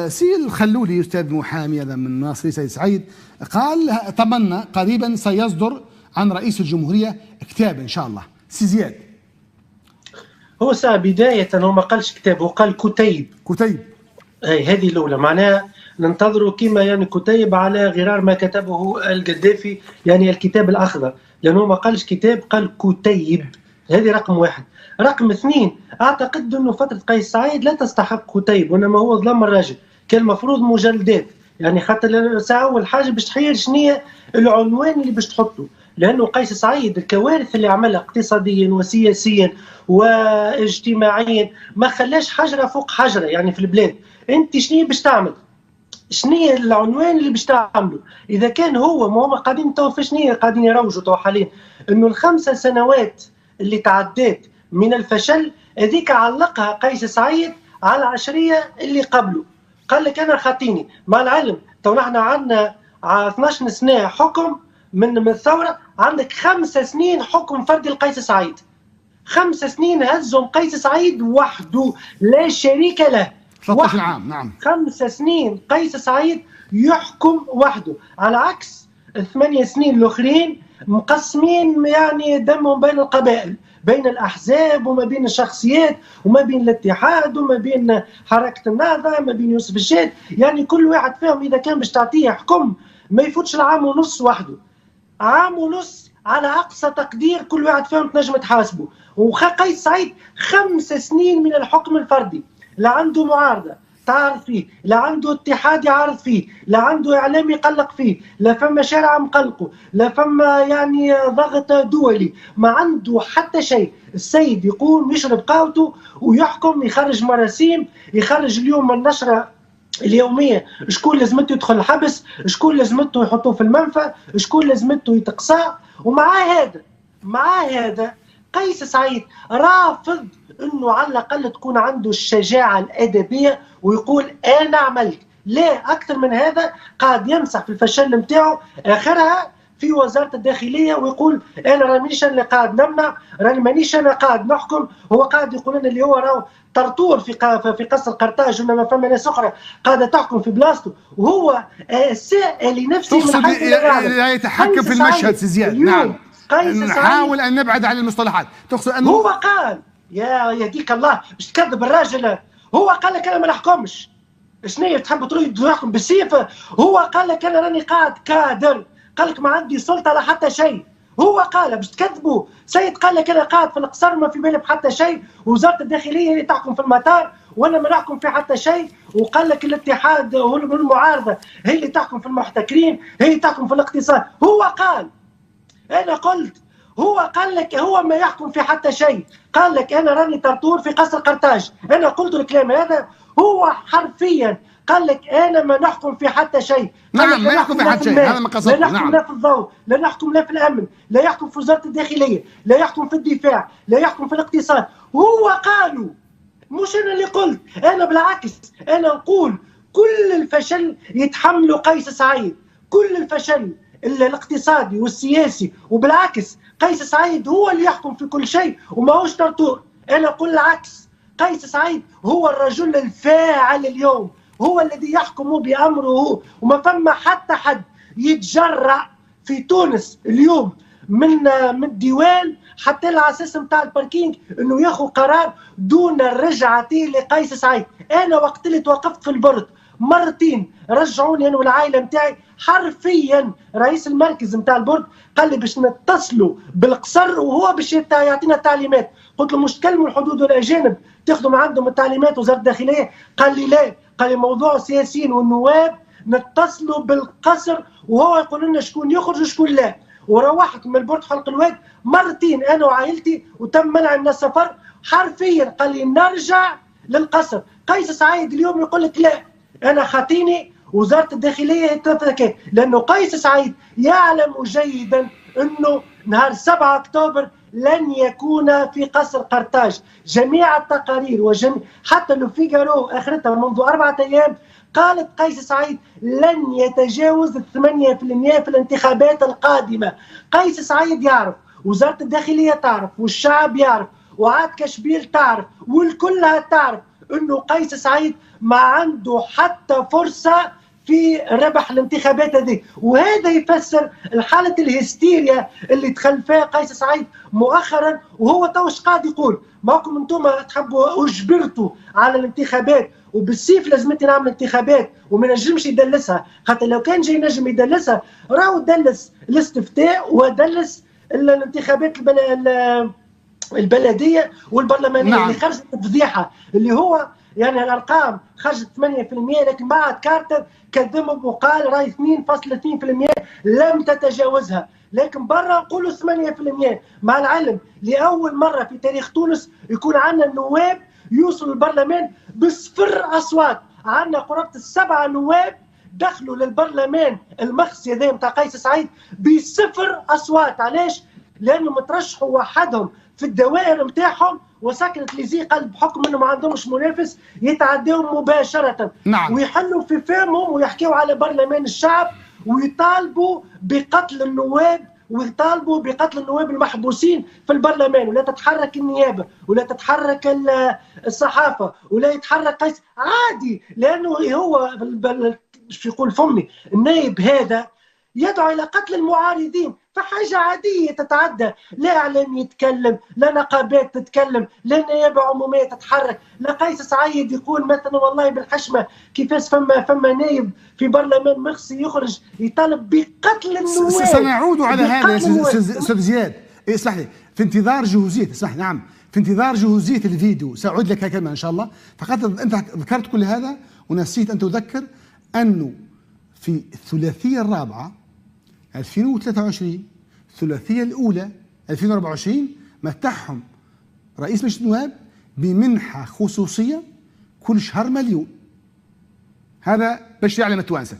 سي الخلولي أستاذ محامي هذا من ناصري سيد سعيد قال تمنى قريبا سيصدر عن رئيس الجمهورية كتاب إن شاء الله. سي زياد، هو بداية هو ما قالش كتاب، هو قال كتيب. هذه الأولى، معناها ننتظروا كما يعني كتيب على غرار ما كتبه القذافي، يعني الكتاب الأخضر، لأنه ما قالش كتاب، قال كتيب. هذه رقم واحد. رقم اثنين، أعتقد أنه فترة قيس سعيد لا تستحق كتيب، وإنما هو ظلم الراجل، كان المفروض مجلدات، يعني خاطر أول حاجة باش تحير شنو العنوان اللي باش تحطه، لأنه قيس سعيد الكوارث اللي عملها اقتصاديا وسياسيا واجتماعيا ما خلاش حجرة فوق حجرة يعني في البلاد. أنت شنو باش تعمل؟ شنو العنوان اللي باش تعمله؟ اذا كان هو ما هم قاعدين تو في شنو قاعدين يروجوا تو حاليا انه الخمسه سنوات اللي تعدات من الفشل هذيك علقها قيس سعيد على العشريه اللي قبله. قال لك انا خاطيني مع العلم تو نحن عندنا 12 سنه حكم من الثوره، عندك 5 سنين حكم فردي لقيس سعيد، 5 سنين هزهم قيس سعيد وحده لا شريك له. 13 عام، نعم 5 سنين قيس سعيد يحكم وحده، على عكس ال8 سنين الاخرين مقسمين يعني دمهم بين القبائل، بين الاحزاب وما بين الشخصيات وما بين الاتحاد وما بين حركه النهضه ما بين يوسف الشاد، يعني كل واحد فيهم اذا كان باش تعطيه حكم ما يفوتش العام ونص وحده، عام ونص على اقصى تقدير كل واحد فيهم تنجم تحاسبه. وقيس سعيد 5 سنين من الحكم الفردي، لا عنده معارضه تعارض فيه، لا عنده اتحاد يعارض فيه، لا عنده اعلام يقلق فيه، لا فما شارع مقلقه، لا فما يعني ضغط دولي، ما عنده حتى شيء. السيد يقوم يشرب قهوته ويحكم، يخرج مراسيم، يخرج اليوم النشره اليوميه شكون لازمته يدخل الحبس، شكون لازمته يحطوه في المنفى، شكون لازمته يتقصى. ومع هذا قيس سعيد رافض انه على الاقل تكون عنده الشجاعه الادبيه ويقول انا عملت. لا اكثر من هذا، قاعد يمسح في الفشل نتاعو، اخرها في وزاره الداخليه ويقول انا رانيش انا قاعد نمنع، راني مانيش انا قاعد نحكم. هو قاعد يقول لنا اللي هو راهو طرطور في قصر قرطاج، انما فما ناس اخرى قاعده تحكم في بلاصته، وهو سائل لنفسه تقصد يتحكم في المشهد سي زياد. نعم نحاول ان نبعد عن المصطلحات. تقصد انه هو قال يا يهديك الله باش تكذب الراجل، هو قال لك انا ما نحكمش. شنو تحب تريد يحكم بالسيف؟ هو قال لك انا راني قاعد كادر، قال لك ما عندي سلطه على حتى شيء. هو قال باش تكذبوا. سيد قال لك انا قاعد في القصر ما في بالي بحتى شيء، وزاره الداخليه هي اللي تحكم في المطار وانا ما نحكم في حتى شيء، وقال لك الاتحاد والمعارضه هي اللي تحكم في المحتكرين، هي اللي تحكم في الاقتصاد. هو قال، انا قلت هو قال لك هو ما يحكم في حتى شيء، قال لك انا راني طرطور في قصر قرطاج. انا قلت الكلام هذا، هو حرفيا قال لك انا ما نحكم في حتى شيء. نعم ما يحكم في حتى شيء، هذا ما قصدته. لا نحكم لا في الضوء، لا نحكم لا في الامن، لا يحكم في وزاره الداخليه، لا يحكم في الدفاع، لا يحكم في الاقتصاد. هو قالوا، مش انا اللي قلت، انا بالعكس انا نقول كل الفشل يتحمله قيس سعيد، كل الفشل الاقتصادي والسياسي، وبالعكس قيس سعيد هو اللي يحكم في كل شيء وما هوش طرطور. انا اقول العكس، قيس سعيد هو الرجل الفاعل اليوم، هو الذي يحكم بامره، وما فما حتى حد يتجرأ في تونس اليوم من الديوان حتى الاساس نتاع الباركينج انه ياخذ قرار دون الرجعه لقيس سعيد. انا وقت اللي توقفت في البرد مرتين رجعوني انا والعائله نتاعي، حرفيا رئيس المركز نتاع البرد قال لي باش نتصلوا بالقصر وهو باش يعطينا تعليمات. قلت له مش تكلموا الحدود والاجانب تاخذوا من عندهم التعليمات وزاره الداخليه؟ قال لي لا، قال لي موضوع السياسيين والنواب نتصلوا بالقصر وهو يقول لنا شكون يخرج وشكون لا. وروحت من البرد حلق الواد مرتين انا وعائلتي وتم منع من السفر، حرفيا قال لي نرجع للقصر. قيس سعيد اليوم يقول لك لا انا خاطيني وزاره الداخليه تتركه، لانه قيس سعيد يعلم جيدا انه نهار 7 اكتوبر لن يكون في قصر قرطاج. جميع التقارير حتى لو فيغارو اخرتها منذ 4 ايام قالت قيس سعيد لن يتجاوز 8% في الانتخابات القادمه. قيس سعيد يعرف، وزاره الداخليه تعرف، والشعب يعرف، وعاد كشبيل تعرف، والكلها تعرف انه قيس سعيد ما عنده حتى فرصه في ربح الانتخابات هذه، وهذا يفسر الحالة الهستيريا اللي دخل فيها قيس سعيد مؤخرا. وهو توش قاعد يقول ماكم انتم تحبوا اجبرتوا على الانتخابات وبالسيف لازمتني نعمل انتخابات وما نجمش يدلسها، خاطر لو كان جاي نجم يدلسها راهو دلس الاستفتاء ودلس الانتخابات البلديه والبرلمانيه. نعم. اللي خرجت فضيحه اللي هو يعني الارقام خرجت 8%، لكن بعد كارتر كذب وقال راهي 2.2% لم تتجاوزها، لكن برا نقولوا 8%. مع العلم لاول مره في تاريخ تونس يكون عندنا النواب يوصلوا البرلمان بصفر اصوات. عندنا قرابه السبعه نواب دخلوا للبرلمان المخصي هذا نتاع قيس سعيد بصفر اصوات. علاش؟ لانه مترشحوا وحدهم في الدوائر نتاعهم وسكنت لي قلب بحكم انه ما عندهمش منافس يتعداهم مباشره. نعم. ويحلوا في فمهم ويحكيوا على برلمان الشعب ويطالبوا بقتل النواب ويطالبوا بقتل النواب المحبوسين في البرلمان، ولا تتحرك النيابه ولا تتحرك الصحافه ولا يتحرك قيس عادي، لانه هو يقول فمي النائب هذا يدعو الى قتل المعارضين، فحاجه عاديه تتعدى. لا اعلام يتكلم، لا نقابات تتكلم، لا نيابه عموميه تتحرك، لا قيس سعيد يقول مثلا والله بالحشمه كيفاش فما نايب في برلمان مخصي يخرج يطالب بقتل النواب. سنعود على هذا استاذ زياد. اسمح لي، في انتظار جهوزيه، اسمح لي، نعم، في انتظار جهوزيه الفيديو سأعود لك كلمه ان شاء الله. فقط انت ذكرت كل هذا ونسيت ان تذكر انه في الثلاثيه الرابعه 2023 الثلاثيه الاولى 2024 متعهم رئيس مجلس النواب بمنحه خصوصيه كل شهر 1,000,000. هذا باش يعلم التوانسه.